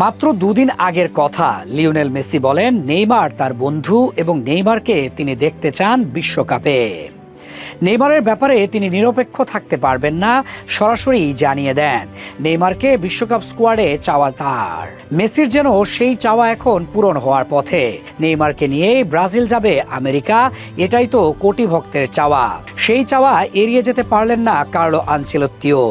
মাত্র দুদিন আগের কথা, লিওনেল মেসি বলেন নেইমার তার বন্ধু এবং নেইমারকে তিনি দেখতে চান বিশ্বকাপে। নেইমারের ব্যাপারে তিনি নিরপেক্ষ থাকতে পারবেন না, সরাসরি জানিয়ে দেন নেইমারকে বিশ্বকাপ স্কোয়াডে চাওয়া তার। মেসির যেন সেই চাওয়া এখন পূরণ হওয়ার পথে। নেইমারকে নিয়ে ব্রাজিল যাবে আমেরিকা, এটাই তো কোটি ভক্তের চাওয়া। সেই চাওয়া এড়িয়ে যেতে পারলেন না কার্লো আনচেলত্তিও।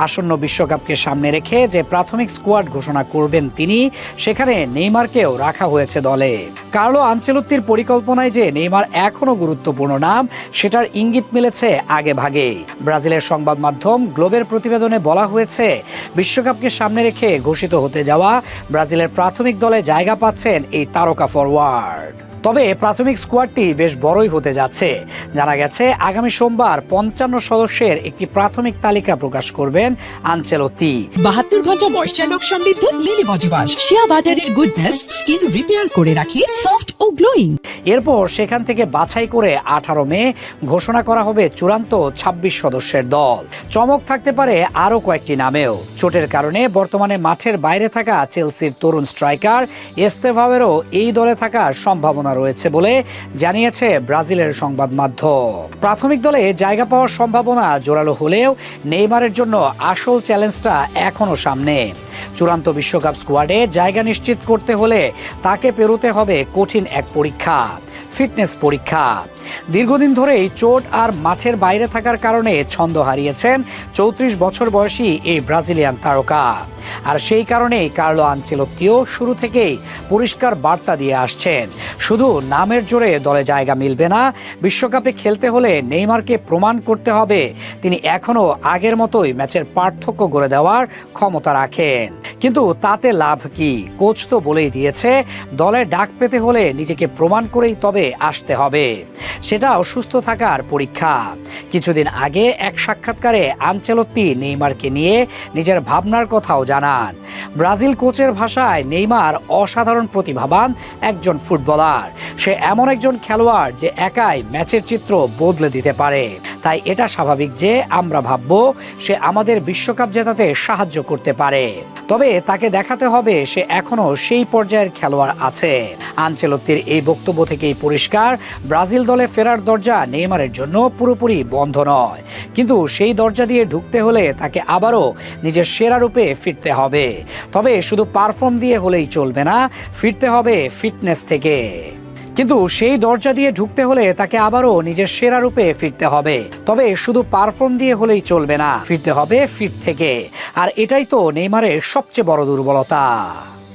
আসন্ন বিশ্বকাপকে সামনে রেখে যে প্রাথমিক স্কোয়াড ঘোষণা করবেন তিনি, সেখানে নেইমারকেও রাখা হয়েছে দলে। কার্লো আনচেলত্তির পরিকল্পনায় যে নেইমার এখনো গুরুত্বপূর্ণ নাম, সেটার ইঙ্গিত মিলেছে আগে ভাগে। ব্রাজিলের সংবাদ মাধ্যম গ্লোবের প্রতিবেদনে বলা হয়েছে, বিশ্বকাপকে সামনে রেখে ঘোষিত হতে যাওয়া ব্রাজিলের প্রাথমিক দলে জায়গা পাচ্ছেন এই তারকা ফরওয়ার্ড। তবে প্রাথমিক স্কোয়াডটি বেশ বড়ই হতে যাচ্ছে। জানা গেছে আগামী সোমবার 55 সদস্যের একটি প্রাথমিক তালিকা প্রকাশ করবেন আনচেলত্তি। 72 ঘন্টা ময়েশ্চার লক সমৃদ্ধ লিলি বডি ওয়াশ, শিয়া বাটারের গুডনেস স্কিন রিপেয়ার করে রাখে সফট ও গ্লোয়িং। এরপর সেখান থেকে বাছাই করে 18 মে ঘোষণা করা হবে চূড়ান্ত 26 সদস্যের দল। চমক থাকতে পারে আরও কয়েকটি নামেও। চোটের কারণে বর্তমানে মাঠের বাইরে থাকা চেলসির তরুণ স্ট্রাইকার এস্তেভাওয়েরও এই দলে থাকার সম্ভাবনা রয়েছে বলে জানিয়েছে ব্রাজিলের সংবাদ মাধ্যম। প্রাথমিক দলে জায়গা পাওয়ার সম্ভাবনা জোরালো হলেও নেইমারের জন্য আসল চ্যালেঞ্জটা এখনো সামনে। চূড়ান্ত বিশ্বকাপ স্কোয়াডে জায়গা নিশ্চিত করতে হলে তাকে পেরোতে হবে কঠিন এক পরীক্ষা, ফিটনেস পরীক্ষা। দীর্ঘদিন ধরেই চোট আর মাঠের বাইরে থাকার কারণে ছন্দ হারিয়েছেন 34 বছর বয়সী এই ব্রাজিলিয়ান তারকা। আর সেই কারণেই কার্লো আনচেলত্তিও শুরু থেকেই পরিষ্কার বার্তা দিয়ে আসছেন, শুধু নামের জোরে দলে জায়গা মিলবে না। বিশ্বকাপে খেলতে হলে নেইমারকে প্রমাণ করতে হবে তিনি এখনো আগের মতোই ম্যাচের পার্থক্য গড়ে দেওয়ার ক্ষমতা রাখেন। কিন্তু তাতে লাভ কি? কোচ তো বলেই দিয়েছে, দলে ডাক পেতে হলে নিজেকে প্রমাণ করেই তবে আসতে হবে। সেটা অসুস্থ থাকার পরীক্ষা। কিছুদিন আগে এক সাক্ষাৎকারে আনচেলত্তি নেইমারকে নিয়ে নিজের ভাবনার কথাও জানান। ব্রাজিল কোচের ভাষায় নেইমার অসাধারণ প্রতিভাবান একজন ফুটবলার। সে এমন একজন খেলোয়াড় যে একাই ম্যাচের চিত্র বদলে দিতে পারে। তাই এটা স্বাভাবিক যে আমরা ভাববো সে আমাদের বিশ্বকাপ জেতাতে সাহায্য করতে পারে। তবে তাকে দেখাতে হবে সে এখনো সেই পর্যায়ের খেলোয়াড় আছে। আনচেলত্তির এই বক্তব্য থেকেই পরিষ্কার, ব্রাজিল দলে ফেরার দরজা নেইমারের জন্য পুরোপুরি বন্ধ নয়। কিন্তু সেই দরজা দিয়ে ঢুকতে হলে তাকে আবারও নিজের সেরা রূপে ফিরতে হবে। তবে শুধু পারফর্ম দিয়ে হলেই চলবে না, ফিরতে হবে ফিটনেস থেকে। কিন্তু সেই দরজা দিয়ে ঢুকতে হলে তাকে আবারও নিজের সেরা রূপে ফিরতে হবে। তবে শুধু পারফর্ম দিয়ে হলেই চলবে না, ফিরতে হবে ফিট থেকে। আর এটাই তো নেইমারের সবচেয়ে বড় দুর্বলতা।